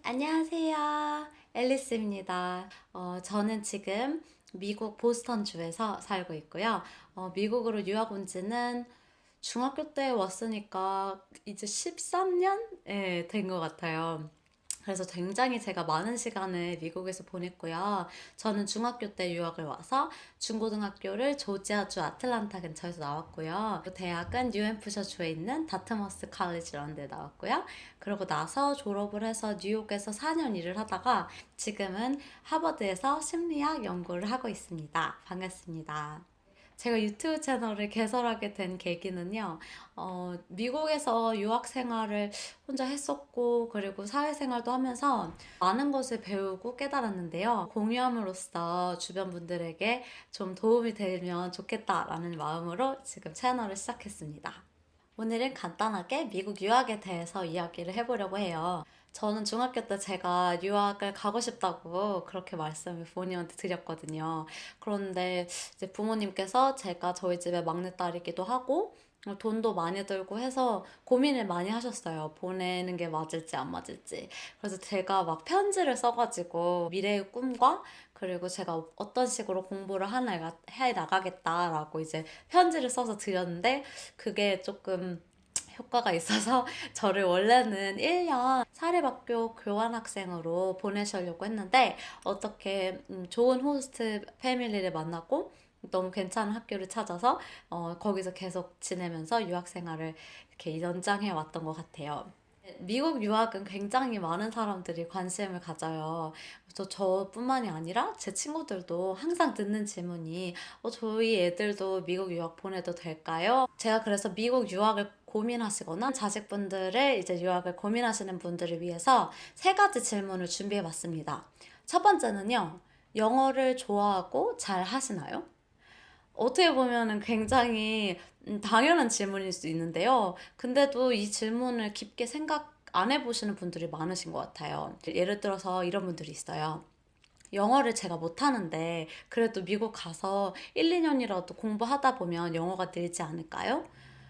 안녕하세요. 앨리스입니다. 저는 지금 미국 보스턴주에서 살고 있고요. 미국으로 유학 온 지는 중학교 때 왔으니까 이제 13년? 예, 된 것 같아요. 그래서 굉장히 제가 많은 시간을 미국에서 보냈고요. 저는 중학교 때 유학을 와서 중고등학교를 조지아주 아틀란타 근처에서 나왔고요. 대학은 뉴햄프셔주에 있는 다트머스 칼리지라는 데 나왔고요. 그러고 나서 졸업을 해서 뉴욕에서 4년 일을 하다가 지금은 하버드에서 심리학 연구를 하고 있습니다. 반갑습니다. 제가 유튜브 채널을 개설하게 된 계기는요, 미국에서 유학 생활을 혼자 했었고, 그리고 사회생활도 하면서 많은 것을 배우고 깨달았는데요. 공유함으로써 주변 분들에게 좀 도움이 되면 좋겠다라는 마음으로 지금 채널을 시작했습니다. 오늘은 간단하게 미국 유학에 대해서 이야기를 해보려고 해요. 저는 중학교 때 제가 유학을 가고 싶다고 그렇게 말씀을 부모님한테 드렸거든요. 그런데 이제 부모님께서 제가 저희 집의 막내딸이기도 하고 돈도 많이 들고 해서 고민을 많이 하셨어요. 보내는 게 맞을지 안 맞을지. 그래서 제가 막 편지를 써가지고 미래의 꿈과 그리고 제가 어떤 식으로 공부를 해 나가겠다라고 이제 편지를 써서 드렸는데 그게 조금 효과가 있어서 저를 원래는 1년 사립학교 교환학생으로 보내시려고 했는데 어떻게 좋은 호스트 패밀리를 만나고 너무 괜찮은 학교를 찾아서 거기서 계속 지내면서 유학 생활을 이렇게 연장해 왔던 것 같아요. 미국 유학은 굉장히 많은 사람들이 관심을 가져요. 그래서 저뿐만이 아니라 제 친구들도 항상 듣는 질문이 저희 애들도 미국 유학 보내도 될까요? 제가 그래서 미국 유학을 고민하시거나 자식분들의 이제 유학을 고민하시는 분들을 위해서 세 가지 질문을 준비해 봤습니다. 첫 번째는요. 영어를 좋아하고 잘 하시나요? 어떻게 보면은 굉장히 당연한 질문일 수 있는데요. 근데도 이 질문을 깊게 생각 안 해보시는 분들이 많으신 것 같아요. 예를 들어서 이런 분들이 있어요. 영어를 제가 못하는데 그래도 미국 가서 1, 2년이라도 공부하다 보면 영어가 늘지 않을까요?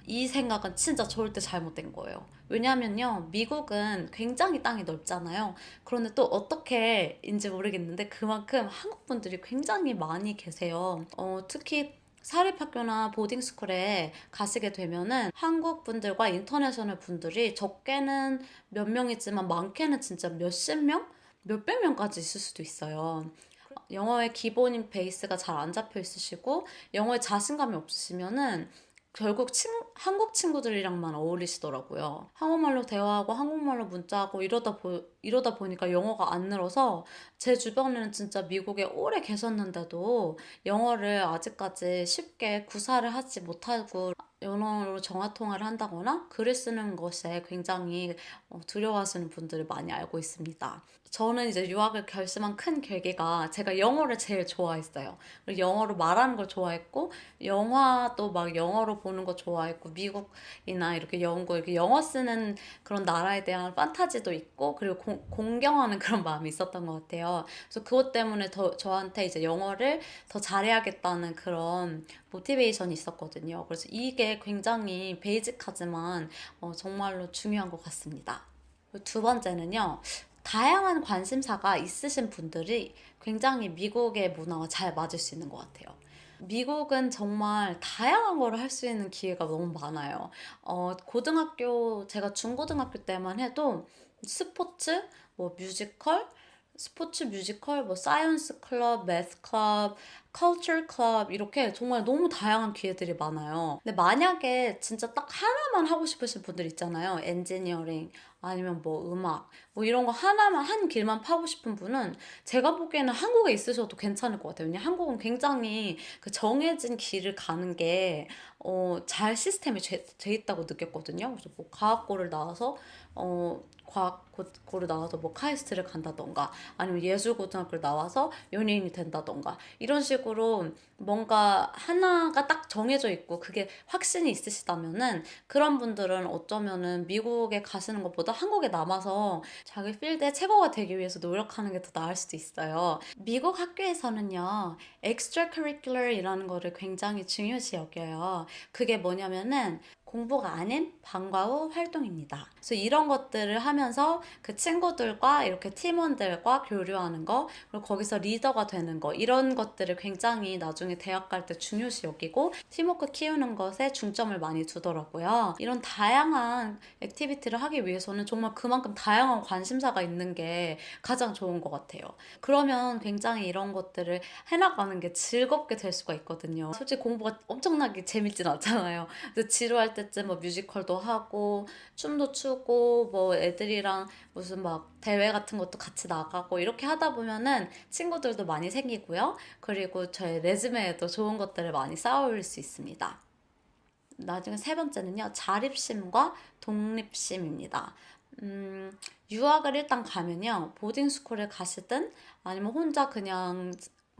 이 생각은 진짜 절대 잘못된 거예요. 왜냐면요, 미국은 굉장히 땅이 넓잖아요. 그런데 또 어떻게인지 모르겠는데 그만큼 한국 분들이 굉장히 많이 계세요. 특히 사립학교나 보딩스쿨에 가시게 되면은 한국 분들과 인터내셔널 분들이 적게는 몇 명이지만 많게는 진짜 몇십 명? 몇백 명까지 있을 수도 있어요. 영어의 기본인 베이스가 잘 안 잡혀 있으시고 영어에 자신감이 없으시면은 결국 한국 친구들이랑만 어울리시더라고요. 한국말로 대화하고 한국말로 문자하고 이러다 보니까 영어가 안 늘어서 제 주변에는 진짜 미국에 오래 계셨는데도 영어를 아직까지 쉽게 구사를 하지 못하고 영어로 정화통화를 한다거나 글을 쓰는 것에 굉장히 두려워하시는 분들을 많이 알고 있습니다. 저는 이제 유학을 결심한 큰 계기가 제가 영어를 제일 좋아했어요. 그리고 영어로 말하는 걸 좋아했고, 영화도 막 영어로 보는 거 좋아했고, 미국이나 이렇게 영국, 이렇게 영어 쓰는 그런 나라에 대한 판타지도 있고, 그리고 공경하는 그런 마음이 있었던 것 같아요. 그래서 그것 때문에 저한테 이제 영어를 더 잘해야겠다는 그런 모티베이션이 있었거든요. 그래서 이게 굉장히 베이직하지만 정말로 중요한 것 같습니다. 두 번째는요, 다양한 관심사가 있으신 분들이 굉장히 미국의 문화와 잘 맞을 수 있는 것 같아요. 미국은 정말 다양한 걸 할 수 있는 기회가 너무 많아요. 제가 중고등학교 때만 해도 스포츠, 뭐 뮤지컬, 스포츠 뮤지컬, 뭐 사이언스 클럽, 매스 클럽, 컬처 클럽 이렇게 정말 너무 다양한 기회들이 많아요. 근데 만약에 진짜 딱 하나만 하고 싶으신 분들 있잖아요. 엔지니어링 아니면 뭐 음악 뭐 이런 거 하나만 한 길만 파고 싶은 분은 제가 보기에는 한국에 있으셔도 괜찮을 것 같아요. 왜냐면 한국은 굉장히 그 정해진 길을 가는 게 잘 시스템이 돼 있다고 느꼈거든요. 그래서 뭐 과학고를 나와서 과학고를 나와서 뭐 카이스트를 간다던가 아니면 예술고등학교를 나와서 연예인이 된다던가 이런 식으로 뭔가 하나가 딱 정해져 있고 그게 확신이 있으시다면은 그런 분들은 어쩌면은 미국에 가시는 것보다 한국에 남아서 자기 필드의 최고가 되기 위해서 노력하는 게 더 나을 수도 있어요. 미국 학교에서는요, extracurricular이라는 거를 굉장히 중요시 여겨요. 그게 뭐냐면은 공부가 아닌 방과 후 활동입니다. 그래서 이런 것들을 하면서 그 친구들과 이렇게 팀원들과 교류하는 거, 그리고 거기서 리더가 되는 거, 이런 것들을 굉장히 나중에 대학 갈 때 중요시 여기고 팀워크 키우는 것에 중점을 많이 두더라고요. 이런 다양한 액티비티를 하기 위해서는 정말 그만큼 다양한 관심사가 있는 게 가장 좋은 것 같아요. 그러면 굉장히 이런 것들을 해나가는 게 즐겁게 될 수가 있거든요. 솔직히 공부가 엄청나게 재밌진 않잖아요. 그래서 지루할 때쯤 뭐 뮤지컬도 하고 춤도 추고 뭐 애들이랑 무슨 막 대회 같은 것도 같이 나가고 이렇게 하다 보면은 친구들도 많이 생기고요. 그리고 저의 레즈메에도 좋은 것들을 많이 쌓아올 수 있습니다. 나중에 세 번째는요, 자립심과 독립심입니다. 유학을 일단 가면요, 보딩스쿨을 가시든 아니면 혼자 그냥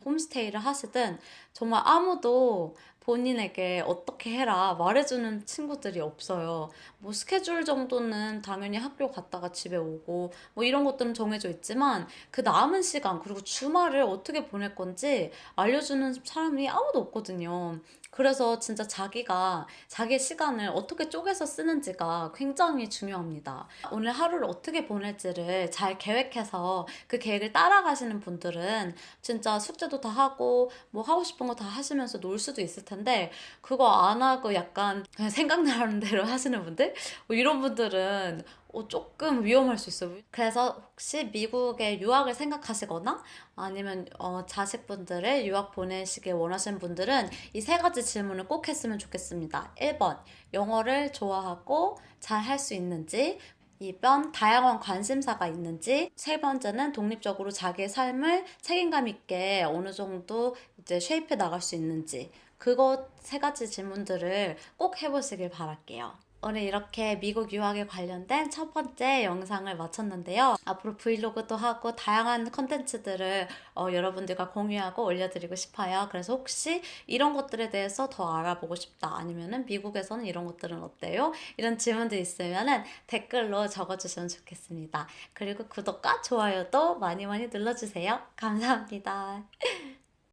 홈스테이를 하시든 정말 아무도 본인에게 어떻게 해라 말해주는 친구들이 없어요. 뭐 스케줄 정도는 당연히 학교 갔다가 집에 오고 뭐 이런 것들은 정해져 있지만 그 남은 시간 그리고 주말을 어떻게 보낼 건지 알려주는 사람이 아무도 없거든요. 그래서 진짜 자기가 자기의 시간을 어떻게 쪼개서 쓰는지가 굉장히 중요합니다. 오늘 하루를 어떻게 보낼지를 잘 계획해서 그 계획을 따라가시는 분들은 진짜 숙제도 다 하고 뭐 하고 싶은 거 다 하시면서 놀 수도 있을 텐데 그거 안 하고 약간 그냥 생각나는 대로 하시는 분들? 뭐 이런 분들은 조금 위험할 수 있어요. 그래서 혹시 미국에 유학을 생각하시거나 아니면 자식분들을 유학 보내시길 원하시는 분들은 이 세 가지 질문을 꼭 했으면 좋겠습니다. 1번, 영어를 좋아하고 잘 할 수 있는지, 2번, 다양한 관심사가 있는지, 세 번째는 독립적으로 자기의 삶을 책임감 있게 어느 정도 이제 쉐입해 나갈 수 있는지, 그거 세 가지 질문들을 꼭 해보시길 바랄게요. 오늘 이렇게 미국 유학에 관련된 첫 번째 영상을 마쳤는데요. 앞으로 브이로그도 하고 다양한 컨텐츠들을 여러분들과 공유하고 올려드리고 싶어요. 그래서 혹시 이런 것들에 대해서 더 알아보고 싶다 아니면은 미국에서는 이런 것들은 어때요? 이런 질문들 있으면은 댓글로 적어주시면 좋겠습니다. 그리고 구독과 좋아요도 많이 많이 눌러주세요. 감사합니다.